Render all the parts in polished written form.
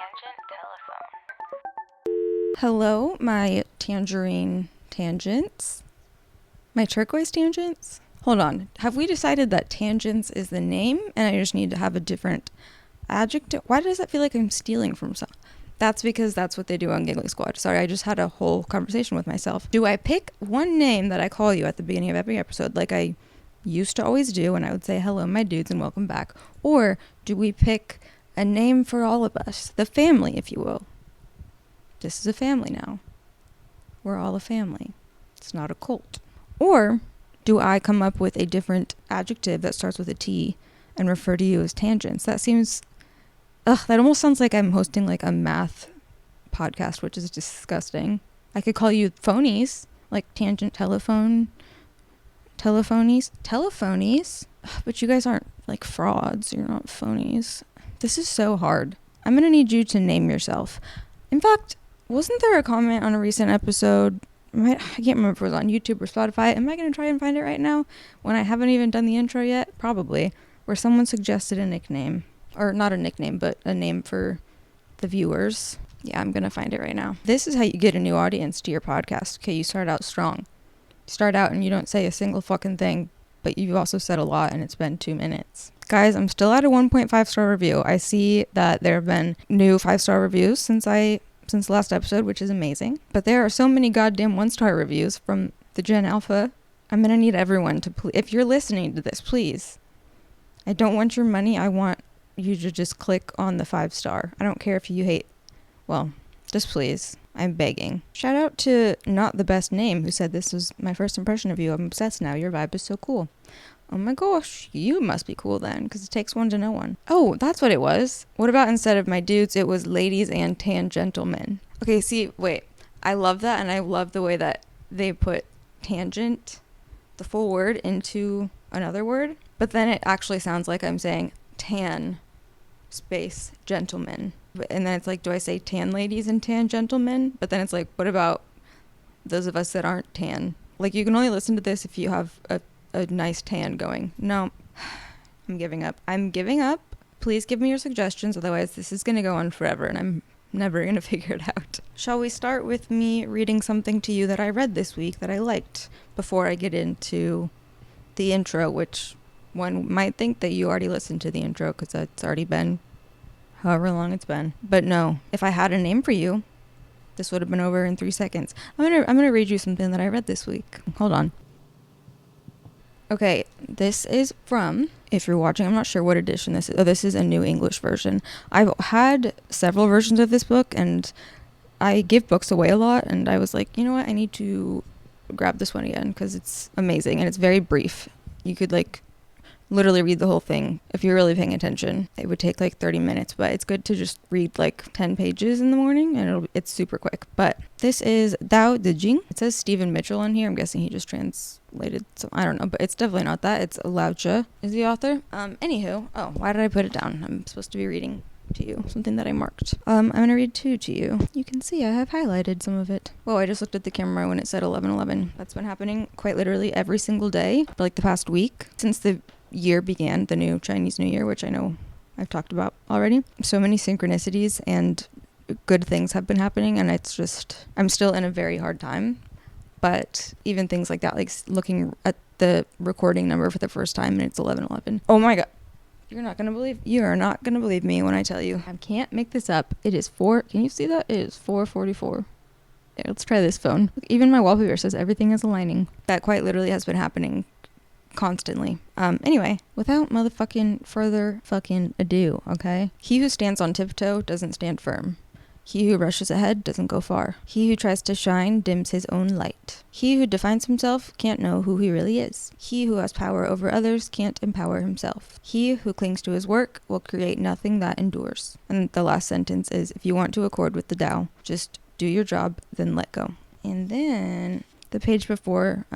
Tangent telephone. Hello, my tangerine tangents. My turquoise tangents? Hold on. Have we decided that tangents is the name and I just need to have a different adjective? Why does that feel like I'm stealing from some? That's because that's what they do on Giggling Squad. Sorry, I just had a whole conversation with myself. Do I pick one name that I call you at the beginning of every episode like I used to always do, and I would say hello, my dudes, and welcome back? Or do we pick a name for all of us? The family, if you will. This is a family now. We're all a family. It's not a cult. Or do I come up with a different adjective that starts with a T and refer to you as tangents? That seems... that almost sounds like I'm hosting like a math podcast, which is disgusting. I could call you phonies, like tangent telephone... Telephonies? But you guys aren't like frauds. You're not phonies. This is so hard. I'm gonna need you to name yourself. In fact, wasn't there a comment on a recent episode? I can't remember if it was on YouTube or Spotify. Am I gonna try and find it right now when I haven't even done the intro yet? Probably. Where someone suggested a nickname. Or not a nickname, but a name for the viewers. Yeah, I'm gonna find it right now. This is how you get a new audience to your podcast. Okay, you start out strong. Start out and you don't say a single fucking thing, but you've also said a lot and it's been 2 minutes. Guys, I'm still at a 1.5 star review. I see that there have been new 5-star reviews since last episode, which is amazing. But there are so many goddamn 1-star reviews from the Gen Alpha. I'm gonna need everyone to if you're listening to this, please. I don't want your money. I want you to just click on the 5-star. I don't care if you hate. Well, just please. I'm begging. Shout out to Not the Best Name, who said this was my first impression of you. I'm obsessed now. Your vibe is so cool. Oh my gosh, you must be cool then, because it takes one to know one. Oh, that's what it was. What about instead of my dudes, it was ladies and tan gentlemen? Okay, see, wait. I love that, and I love the way that they put tangent, the full word, into another word. But then it actually sounds like I'm saying tan space gentlemen. And then it's like, do I say tan ladies and tan gentlemen? But then it's like, what about those of us that aren't tan? Like, you can only listen to this if you have a nice tan going. No, I'm giving up. Please give me your suggestions. Otherwise, this is going to go on forever and I'm never going to figure it out. Shall we start with me reading something to you that I read this week that I liked before I get into the intro, which one might think that you already listened to the intro because it's already been however long it's been. But no, if I had a name for you, this would have been over in 3 seconds. I'm gonna read you something that I read this week. Hold on. Okay, this is from, if you're watching, I'm not sure what edition this is. Oh, this is a New English version. I've had several versions of this book, and I give books away a lot, and I was like, you know what, I need to grab this one again, because it's amazing, and it's very brief. You could, like, literally read the whole thing if you're really paying attention. It would take like 30 minutes, but it's good to just read like 10 pages in the morning and it's super quick. But this is Dao De Jing. It says Stephen Mitchell on here. I'm guessing he just translated some, I don't know, but it's definitely not that. It's Lao Tzu is the author. Anywho, why did I put it down? I'm supposed to be reading to you something that I marked. I'm gonna read 2 to you. You can see I have highlighted some of it. Whoa, I just looked at the camera when it said 11:11. That's been happening quite literally every single day for like the past week since the year began, the new Chinese New Year, which I know I've talked about already. So many synchronicities and good things have been happening, and it's just, I'm still in a very hard time. But even things like that, like looking at the recording number for the first time and it's 11:11. Oh my god. You are not going to believe me when I tell you. I can't make this up. It is 4, can you see that? It is 4:44. Yeah, let's try this phone. Look, even my wallpaper says everything is aligning. That quite literally has been happening constantly. Anyway, without motherfucking further fucking ado, okay? He who stands on tiptoe doesn't stand firm. He who rushes ahead doesn't go far. He who tries to shine dims his own light. He who defines himself can't know who he really is. He who has power over others can't empower himself. He who clings to his work will create nothing that endures. And the last sentence is, if you want to accord with the Tao, just do your job, then let go. And then the page before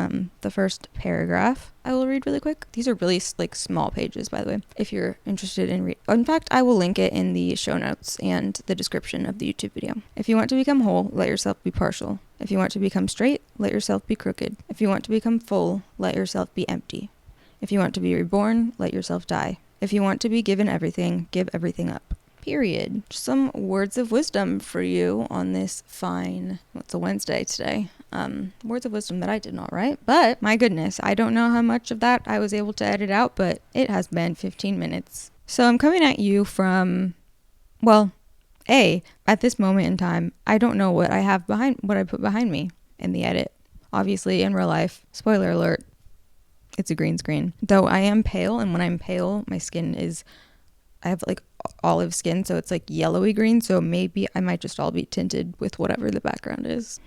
the first paragraph, I will read really quick. These are really like small pages, by the way, if you're interested in in fact, I will link it in the show notes and the description of the YouTube video. If you want to become whole, let yourself be partial. If you want to become straight, let yourself be crooked. If you want to become full, let yourself be empty. If you want to be reborn, let yourself die. If you want to be given everything, give everything up. Period. Some words of wisdom for you on this fine, it's a Wednesday today. Words of wisdom that I did not write, but my goodness, I don't know how much of that I was able to edit out, but it has been 15 minutes. So I'm coming at you from, well, at this moment in time, I don't know what I put behind me in the edit. Obviously, in real life, spoiler alert, it's a green screen. Though I am pale, and when I'm pale, my skin is, I have like olive skin, so it's like yellowy green, so maybe I might just all be tinted with whatever the background is.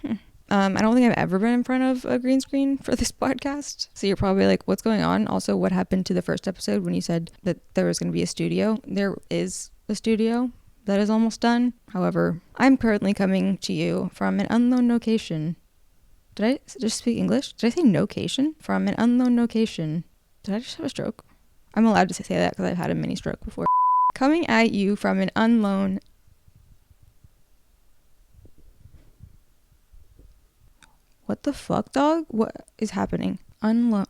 I don't think I've ever been in front of a green screen for this podcast, so you're probably like, what's going on? Also, what happened to the first episode when you said that there was going to be a studio? There is a studio that is almost done. However, I'm currently coming to you from an unknown location. Did I just speak English? Did I say location? From an unknown location. Did I just have a stroke? I'm allowed to say that because I've had a mini stroke before. Coming at you from an unknown... What the fuck, dog? What is happening? Let's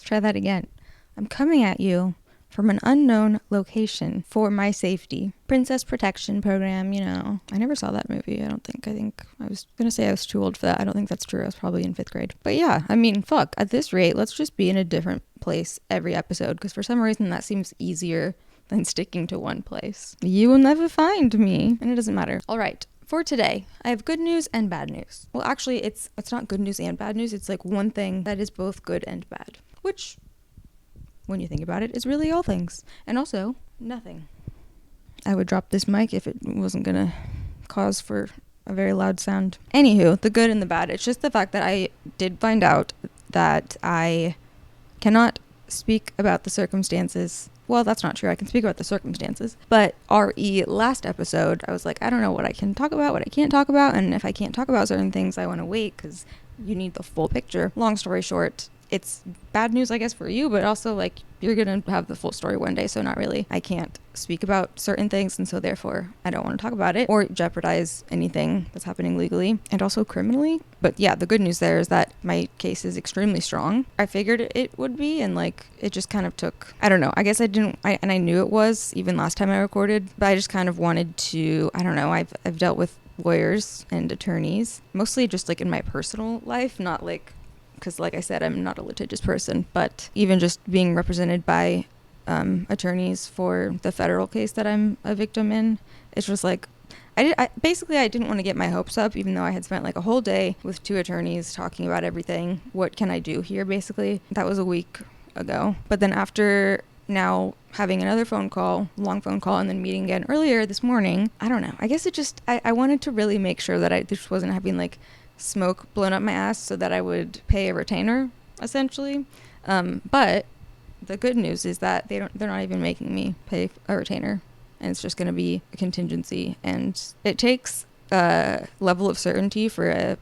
try that again. I'm coming at you from an unknown location for my safety. Princess Protection Program, you know. I never saw that movie, I don't think. I think I was gonna say I was too old for that. I don't think that's true. I was probably in 5th grade. But yeah, I mean, fuck. At this rate, let's just be in a different place every episode, because for some reason that seems easier than sticking to one place. You will never find me, and it doesn't matter. All right. For today, I have good news and bad news. Well, actually, it's not good news and bad news. It's like one thing that is both good and bad, which, when you think about it, is really all things. And also, nothing. I would drop this mic if it wasn't gonna cause for a very loud sound. Anywho, the good and the bad. It's just the fact that I did find out that I cannot speak about the circumstances. Well, that's not true. I can speak about the circumstances. But last episode, I was like, I don't know what I can talk about, what I can't talk about. And if I can't talk about certain things, I want to wait because you need the full picture. Long story short, it's bad news, I guess, for you, but also like you're going to have the full story one day. So not really. I can't speak about certain things. And so therefore, I don't want to talk about it or jeopardize anything that's happening legally and also criminally. But yeah, the good news there is that my case is extremely strong. I figured it would be, and like it just kind of took, I don't know. I guess I knew it was even last time I recorded, but I just kind of wanted to, I don't know. I've dealt with lawyers and attorneys, mostly just like in my personal life, not like, because like I said, I'm not a litigious person, but even just being represented by attorneys for the federal case that I'm a victim in, it's just like, I didn't want to get my hopes up, even though I had spent like a whole day with 2 attorneys talking about everything. What can I do here, basically? That was a week ago. But then after now having another long phone call, and then meeting again earlier this morning, I don't know. I guess it just, I wanted to really make sure that I just wasn't having like smoke blown up my ass so that I would pay a retainer, essentially. But the good news is that they're not even making me pay a retainer, and it's just going to be a contingency. And it takes a level of certainty for I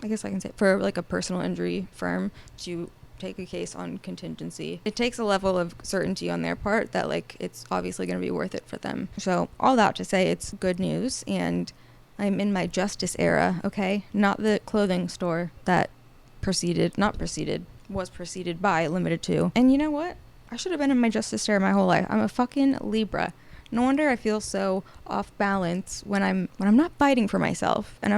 guess I can say for like a personal injury firm to take a case on contingency. It takes a level of certainty on their part that like it's obviously going to be worth it for them. So all that to say, it's good news, and I'm in my justice era, okay? Not the clothing store that was preceded by, limited to. And you know what? I should have been in my justice era my whole life. I'm a fucking Libra. No wonder I feel so off balance when I'm not fighting for myself, and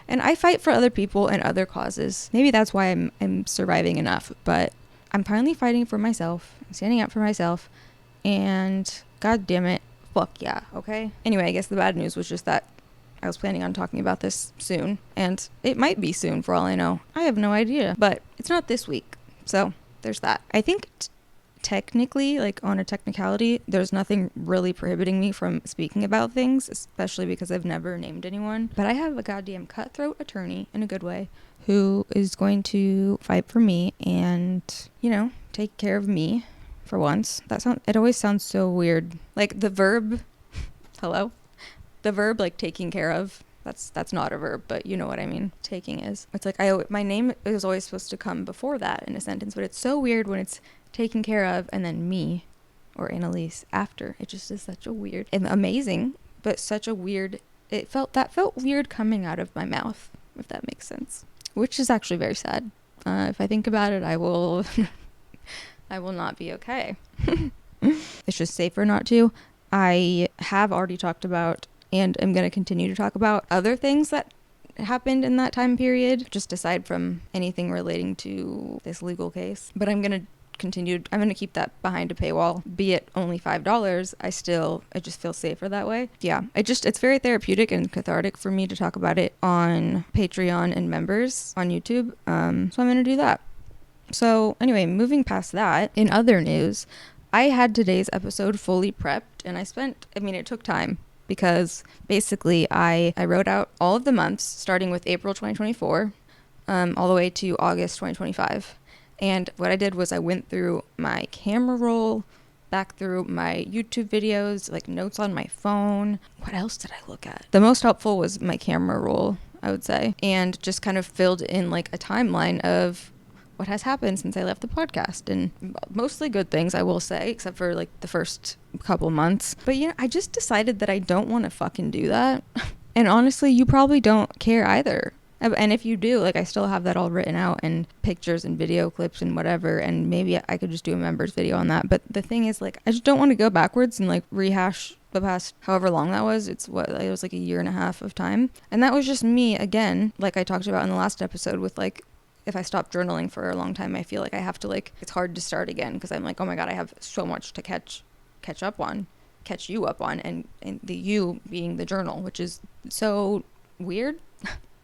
and I fight for other people and other causes. Maybe that's why I'm surviving enough, but I'm finally fighting for myself. I'm standing up for myself, and god damn it, fuck yeah, okay? Anyway, I guess the bad news was just that I was planning on talking about this soon, and it might be soon for all I know. I have no idea, but it's not this week, so there's that. I think technically, like on a technicality, there's nothing really prohibiting me from speaking about things, especially because I've never named anyone. But I have a goddamn cutthroat attorney, in a good way, who is going to fight for me and, take care of me for once. It always sounds so weird. Like the verb, hello? The verb, like, taking care of, that's not a verb, but you know what I mean. Taking is. It's like my name is always supposed to come before that in a sentence, but it's so weird when it's taken care of and then me or Annalise after. It just is such a weird and amazing, but such a weird, that felt weird coming out of my mouth, if that makes sense, which is actually very sad. If I think about it, I will not be okay. It's just safer not to. I have already talked about and am going to continue to talk about other things that happened in that time period, just aside from anything relating to this legal case. But I'm going to keep that behind a paywall, be it only $5. I just feel safer that way. Yeah, it's very therapeutic and cathartic for me to talk about it on Patreon and members on YouTube. So I'm going to do that. So anyway, moving past that, in other news, I had today's episode fully prepped, and it took time because basically I wrote out all of the months starting with April 2024 all the way to August 2025. And what I did was I went through my camera roll, back through my YouTube videos, like notes on my phone. What else did I look at? The most helpful was my camera roll, I would say, and just kind of filled in like a timeline of what has happened since I left the podcast, and mostly good things, I will say, except for like the first couple months. But I just decided that I don't want to fucking do that. And honestly, you probably don't care either. And if you do, like, I still have that all written out and pictures and video clips and whatever, and maybe I could just do a members video on that. But the thing is, like, I just don't want to go backwards and like rehash the past however long that was. It was like a year and a half of time, and that was just me again, like I talked about in the last episode with like, if I stop journaling for a long time, I feel like I have to, like, it's hard to start again because I'm like, oh my god, I have so much to catch you up on, and the you being the journal, which is so weird.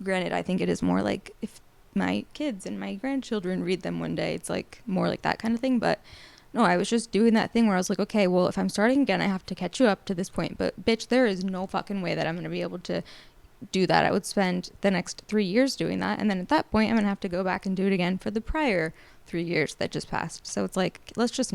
Granted, I think it is more like if my kids and my grandchildren read them one day, it's like more like that kind of thing. But no, I was just doing that thing where I was like, okay, well, if I'm starting again, I have to catch you up to this point. But bitch, there is no fucking way that I'm going to be able to do that. I would spend the next 3 years doing that, and then at that point I'm gonna have to go back and do it again for the prior 3 years that just passed. So it's like, let's just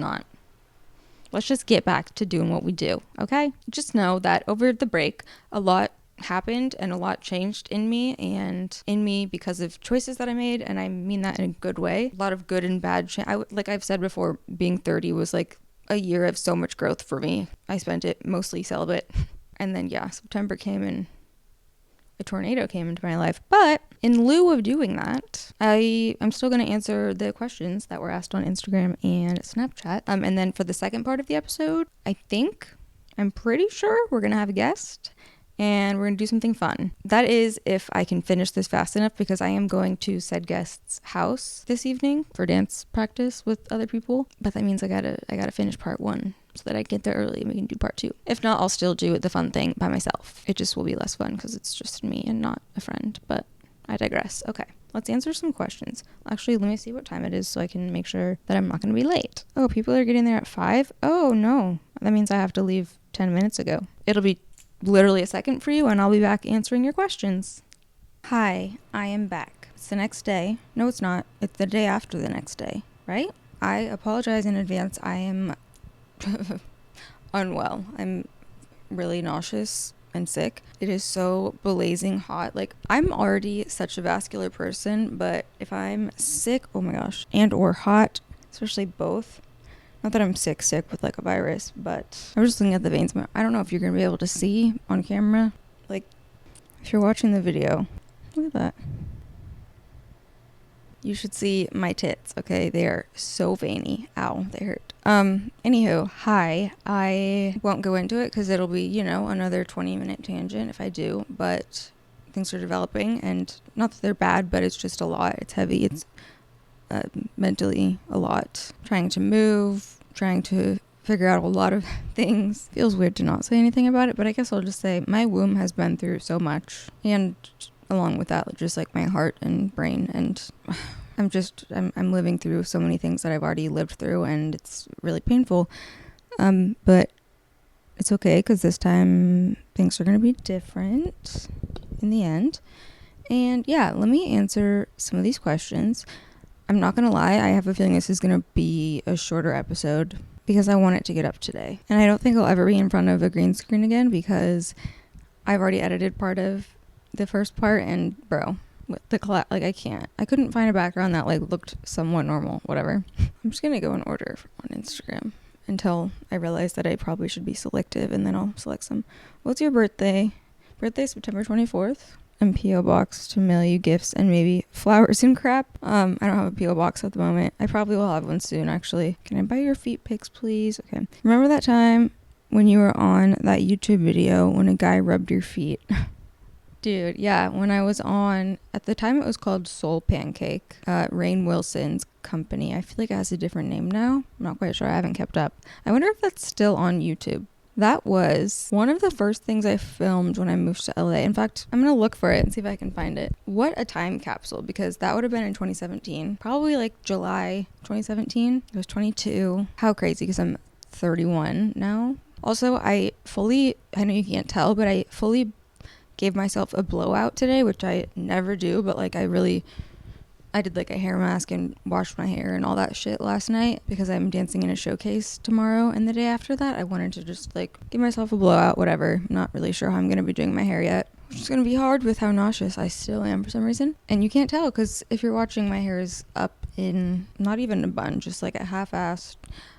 get back to doing what we do. Okay, just know that over the break a lot happened and a lot changed in me because of choices that I made, and I mean that in a good way. A lot of good and bad like I've said before, being 30 was like a year of so much growth for me. I spent it mostly celibate, and then September came and a tornado came into my life. But in lieu of doing that, I'm still going to answer the questions that were asked on Instagram and Snapchat. And then for the second part of the episode, I'm pretty sure we're going to have a guest, and we're going to do something fun. That is if I can finish this fast enough, because I am going to said guest's house this evening for dance practice with other people. But that means I gotta finish part 1 so that I get there early and we can do part 2. If not, I'll still do the fun thing by myself. It just will be less fun because it's just me and not a friend, but I digress. Okay, let's answer some questions. Actually, let me see what time it is so I can make sure that I'm not going to be late. Oh, people are getting there at 5? Oh, no. That means I have to leave 10 minutes ago. It'll be literally a second for you, and I'll be back answering your questions. Hi, I am back. It's the next day. No, it's not. It's the day after the next day, right? I apologize in advance. I am unwell. I'm really nauseous and sick. It is so blazing hot. Like, I'm already such a vascular person, but if I'm sick, oh my gosh, and or hot, especially both. Not that I'm sick with like a virus, but I was just looking at the veins. I don't know if you're going to be able to see on camera. Like, if you're watching the video, look at that. You should see my tits, okay? They are so veiny. Ow, they hurt. Anywho, hi. I won't go into it because it'll be, another 20-minute tangent if I do, but things are developing, and not that they're bad, but it's just a lot. It's heavy. It's mentally a lot. Trying to move, trying to figure out a lot of things. Feels weird to not say anything about it, but I guess I'll just say my womb has been through so much, and along with that, just like my heart and brain, and I'm living through so many things that I've already lived through, and it's really painful. But it's okay, because this time things are going to be different in the end. And yeah, let me answer some of these questions. I'm not going to lie, I have a feeling this is going to be a shorter episode because I want it to get up today. And I don't think I'll ever be in front of a green screen again because I've already edited part of the first part, and bro, with the I can't. I couldn't find a background that like looked somewhat normal, whatever. I'm just going to go in order on Instagram until I realize that I probably should be selective, and then I'll select some. What's your birthday? Birthday September 24th. And P.O. box to mail you gifts and maybe flowers and crap. I don't have a P.O. box at the moment. I probably will have one soon, actually. Can I buy your feet pics, please? Okay. Remember that time when you were on that YouTube video when a guy rubbed your feet. Dude, yeah, when I was on, at the time it was called Soul Pancake, Rainn Wilson's company. I feel like it has a different name now. I'm not quite sure. I haven't kept up. I wonder if that's still on YouTube. That was one of the first things I filmed when I moved to LA. In fact, I'm going to look for it and see if I can find it. What a time capsule, because that would have been in 2017. Probably like July 2017. I was 22. How crazy, because I'm 31 now. Also, I know you can't tell, but I fully gave myself a blowout today, which I never do, but like I did like a hair mask and washed my hair and all that shit last night because I'm dancing in a showcase tomorrow, and the day after that I wanted to just like give myself a blowout, whatever. I'm not really sure how I'm going to be doing my hair yet, which is going to be hard with how nauseous I still am for some reason. And you can't tell because if you're watching, my hair is up in not even a bun, just like a half-assed.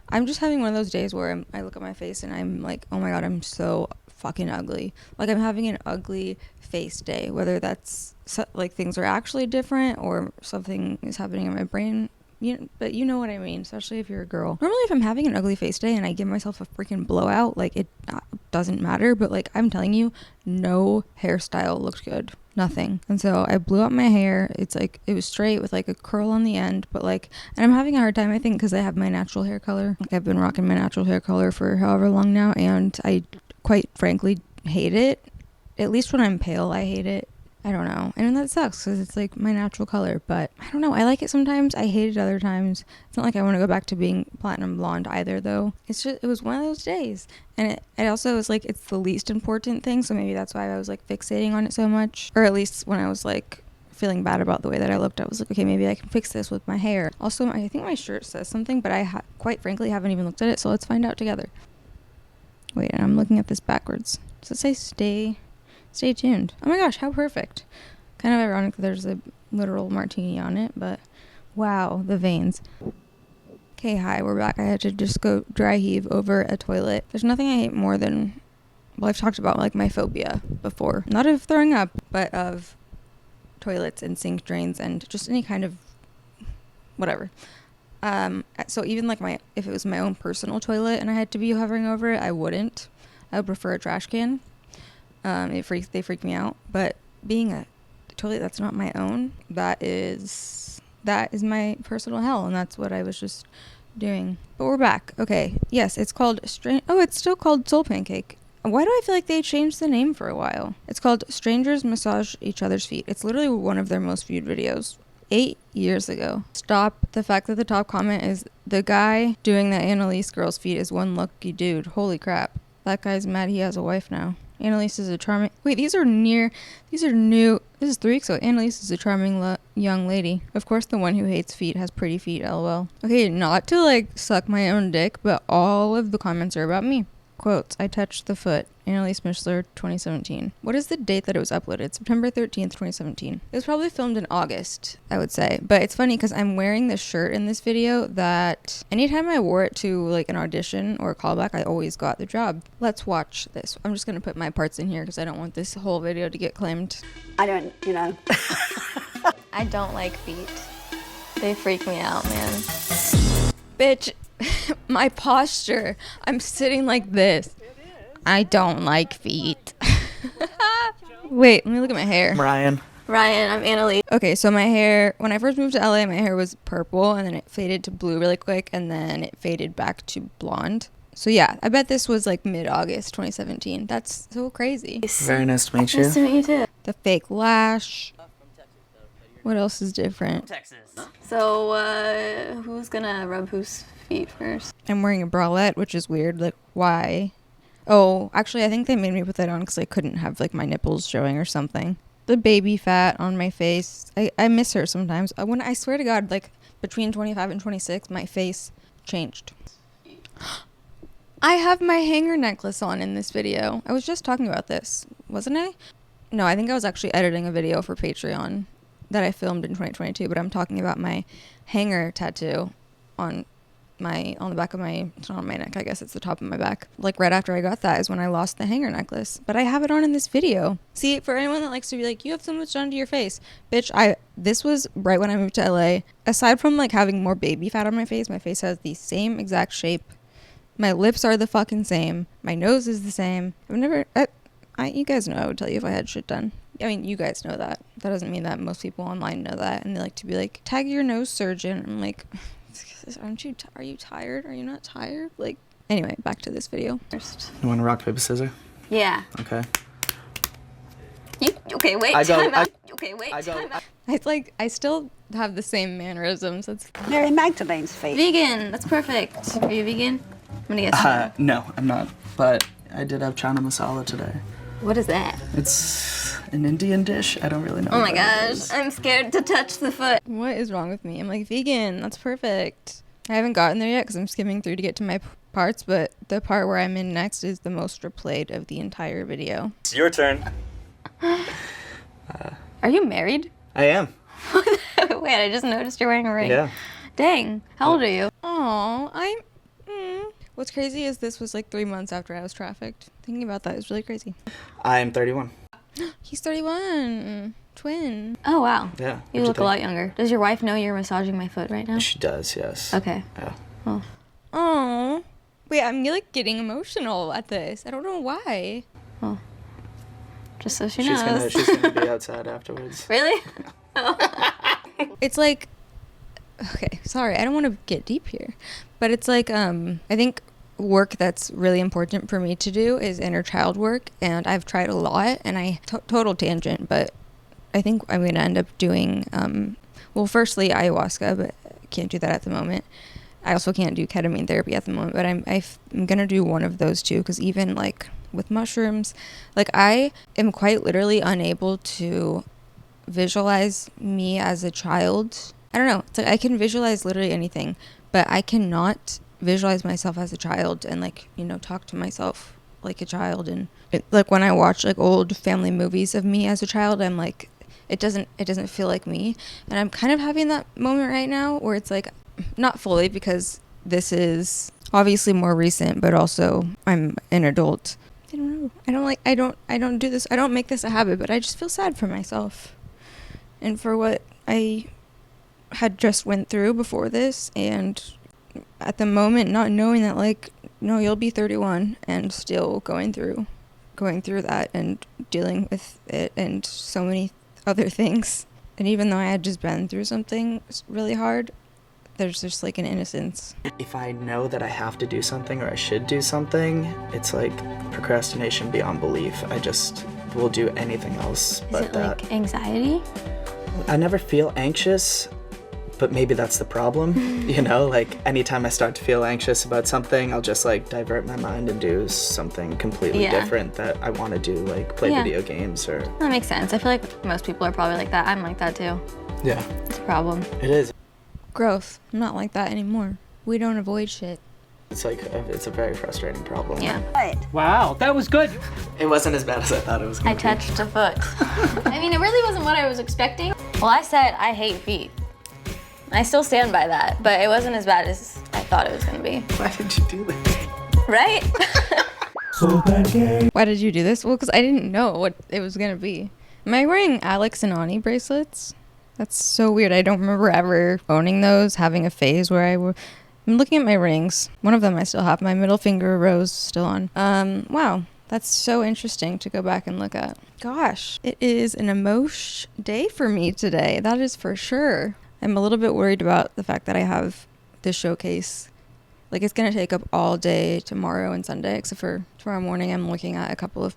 I'm just having one of those days where I look at my face and I'm like, oh my god, I'm so fucking ugly. Like, I'm having an ugly face day, whether that's like things are actually different or something is happening in my brain, but you know what I mean, especially if you're a girl. Normally if I'm having an ugly face day and I give myself a freaking blowout, like, it doesn't matter, but like, I'm telling you, no hairstyle looked good. Nothing. And so I blew out my hair. It's like, it was straight with like a curl on the end, but like, and I'm having a hard time, I think, because I have my natural hair color. Like, I've been rocking my natural hair color for however long now, and I quite frankly hate it. At least when I'm pale, I hate it. I don't know. And that sucks because it's like my natural color, but I don't know. I like it sometimes. I hate it other times. It's not like I want to go back to being platinum blonde either, though. It's just, it was one of those days. And it also was like, it's the least important thing. So maybe that's why I was like fixating on it so much. Or at least when I was like feeling bad about the way that I looked, I was like, okay, maybe I can fix this with my hair. Also, I think my shirt says something, but I quite frankly haven't even looked at it. So let's find out together. Wait, I'm looking at this backwards. Does it say stay tuned? Oh my gosh, how perfect. Kind of ironic that there's a literal martini on it, but wow, the veins. Okay, hi, we're back. I had to just go dry heave over a toilet. There's nothing I hate more than, well, I've talked about like my phobia before. Not of throwing up, but of toilets and sink drains and just any kind of whatever. So even like if it was my own personal toilet and I had to be hovering over it, I wouldn't. I would prefer a trash can. They freak me out. But being a toilet that's not my own, that is my personal hell, and that's what I was just doing. But we're back. Okay. Yes, it's called it's still called Soul Pancake. Why do I feel like they changed the name for a while? It's called Strangers Massage Each Other's Feet. It's literally one of their most viewed videos. 8 years ago. Stop. The fact that the top comment is the guy doing the Annalise girl's feet is one lucky dude. Holy crap. That guy's mad he has a wife now. Annalise is a charming... Wait, these are new. This is 3 weeks ago. Annalise is a charming young lady. Of course, the one who hates feet has pretty feet, lol. Okay, not to like suck my own dick, but all of the comments are about me. Quotes, I touched the foot. Annalise Mishler, 2017. What is the date that it was uploaded? September 13th, 2017. It was probably filmed in August, I would say. But it's funny because I'm wearing this shirt in this video that anytime I wore it to like an audition or a callback, I always got the job. Let's watch this. I'm just going to put my parts in here because I don't want this whole video to get claimed. I don't, I don't like feet. They freak me out, man. Bitch, my posture. I'm sitting like this. I don't like feet. Wait, let me look at my hair. Ryan, I'm Annalise. Okay, so my hair, when I first moved to LA, my hair was purple, and then it faded to blue really quick, and then it faded back to blonde. So yeah, I bet this was like mid-August 2017. That's so crazy. very nice to meet you. Nice to meet you too. The fake lash. What else is different? Texas. So, who's gonna rub whose feet first? I'm wearing a bralette, which is weird. Like, why? Oh, actually, I think they made me put that on because I couldn't have, like, my nipples showing or something. The baby fat on my face. I miss her sometimes. I swear to God, like, between 25 and 26, my face changed. I have my hanger necklace on in this video. I was just talking about this, wasn't I? No, I think I was actually editing a video for Patreon that I filmed in 2022, but I'm talking about my hanger tattoo on the back of my, it's not on my neck, I guess it's the top of my back. Like right after I got that is when I lost the hanger necklace, but I have it on in this video. See, for anyone that likes to be like, you have so much done to your face, bitch, this was right when I moved to LA. Aside from like having more baby fat on my face has the same exact shape My lips are the fucking same. My nose is the same. I've never... you guys know I would tell you if I had shit done. I mean, you guys know that. That doesn't mean that most people online know that. And they like to be like, tag your nose surgeon. I'm like, are you tired? Are you not tired? Like, anyway, back to this video. First. You want to rock, paper, scissors? Yeah. Okay. Okay, wait, time out. Okay, wait, time out. It's like, I still have the same mannerisms. It's Mary Magdalene's fate. Vegan, that's perfect. Are you vegan? I'm gonna guess. No, I'm not. But I did have chana masala today. What is that? It's an Indian dish. I don't really know. Oh my what it gosh, is. I'm scared to touch the foot. what is wrong with me? I'm like, vegan, that's perfect. I haven't gotten there yet because I'm skimming through to get to my parts, but the part where I'm in next is the most replayed of the entire video. It's your turn. Are you married? I am. Wait, I just noticed you're wearing a ring. Yeah. Dang, how old are you? Oh, What's crazy is this was like 3 months after I was trafficked. Thinking about that is really crazy. I'm 31. He's 31. Twin. Oh, wow. Yeah. You look a lot younger. Does your wife know you're massaging my foot right now? She does, yes. Okay. Yeah. Oh. Oh. Wait, I'm like getting emotional at this. I don't know why. Oh. Just so she knows. She's gonna be outside afterwards. Really? It's like, okay, sorry, I don't want to get deep here, but it's like, I think work that's really important for me to do is inner child work, and I've tried a lot, and total tangent, but I think I'm going to end up doing, well, firstly, ayahuasca, but I can't do that at the moment. I also can't do ketamine therapy at the moment, but I'm going to do one of those two, because even like with mushrooms, like I am quite literally unable to visualize me as a child. I don't know. It's like I can visualize literally anything, but I cannot visualize myself as a child and like, you know, talk to myself like a child. And like when I watch like old family movies of me as a child, I'm like, it doesn't feel like me. And I'm kind of having that moment right now where it's like, not fully, because this is obviously more recent, but also I'm an adult. I don't know. I don't do this. I don't make this a habit, but I just feel sad for myself and for what I had just went through before this, and at the moment not knowing that, like, no, you'll be 31 and still going through that and dealing with it and so many other things. And even though I had just been through something really hard, there's just like an innocence. If I know that I have to do something or I should do something, it's like procrastination beyond belief. I just will do anything else but Is it that. like anxiety? I never feel anxious, but maybe that's the problem. You know, like anytime I start to feel anxious about something, I'll just like divert my mind and do something completely different that I want to do, like play video games or... That makes sense. I feel like most people are probably like that. I'm like that too. Yeah. It's a problem. It is. Growth. I'm not like that anymore. We don't avoid shit. It's like, it's a very frustrating problem. Yeah. Right. Wow, that was good. It wasn't as bad as I thought it was going to be. I touched a foot. I mean, it really wasn't what I was expecting. Well, I said I hate feet. I still stand by that, but it wasn't as bad as I thought it was going to be. Why did you do that? Right? Why did you do this? Well, because I didn't know what it was going to be. Am I wearing Alex and Ani bracelets? That's so weird. I don't remember ever owning those, having a phase where I'm looking at my rings. One of them I still have. My middle finger rose still on. Wow. That's so interesting to go back and look at. Gosh, it is an emotion day for me today. That is for sure. I'm a little bit worried about the fact that I have this showcase. Like, it's going to take up all day tomorrow and Sunday, except for tomorrow morning I'm looking at a couple of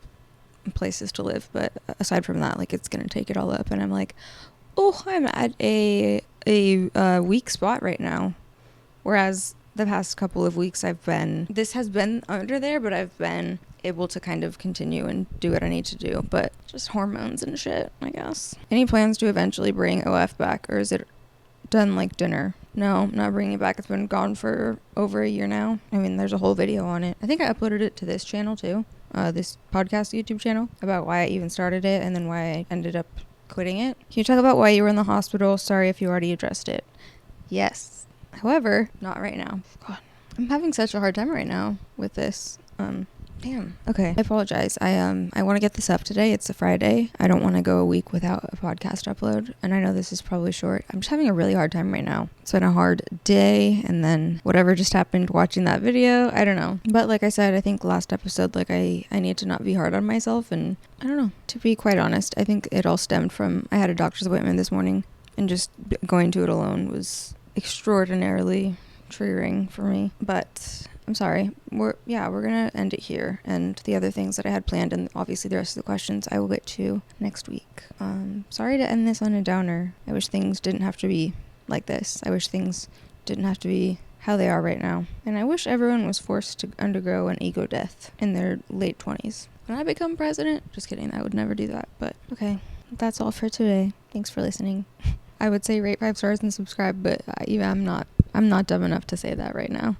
places to live. But aside from that, like, it's going to take it all up. And I'm like, oh, I'm at a weak spot right now. Whereas the past couple of weeks this has been under there, but I've been able to kind of continue and do what I need to do. But just hormones and shit, I guess. Any plans to eventually bring OF back, or is it done like dinner? No, I'm not bringing it back. It's been gone for over a year now. I mean, there's a whole video on it. I think I uploaded it to this channel too, this podcast YouTube channel, about why I even started it and then why I ended up quitting it. Can you talk about why you were in the hospital? Sorry if you already addressed it. Yes. However, not right now. God, I'm having such a hard time right now with this. Damn. Okay. I apologize. I want to get this up today. It's a Friday. I don't want to go a week without a podcast upload. And I know this is probably short. I'm just having a really hard time right now. It's been a hard day, and then whatever just happened watching that video, I don't know. But like I said, I think last episode, like I need to not be hard on myself, and I don't know. To be quite honest, I think it all stemmed from I had a doctor's appointment this morning, and just going to it alone was extraordinarily triggering for me. But I'm sorry. We're gonna end it here, and the other things that I had planned, and obviously the rest of the questions I will get to next week. Sorry to end this on a downer. I wish things didn't have to be like this. I wish things didn't have to be how they are right now. And I wish everyone was forced to undergo an ego death in their late 20s. When I become president, just kidding, I would never do that. But okay, that's all for today. Thanks for listening. I would say rate 5 stars and subscribe, but I'm not dumb enough to say that right now.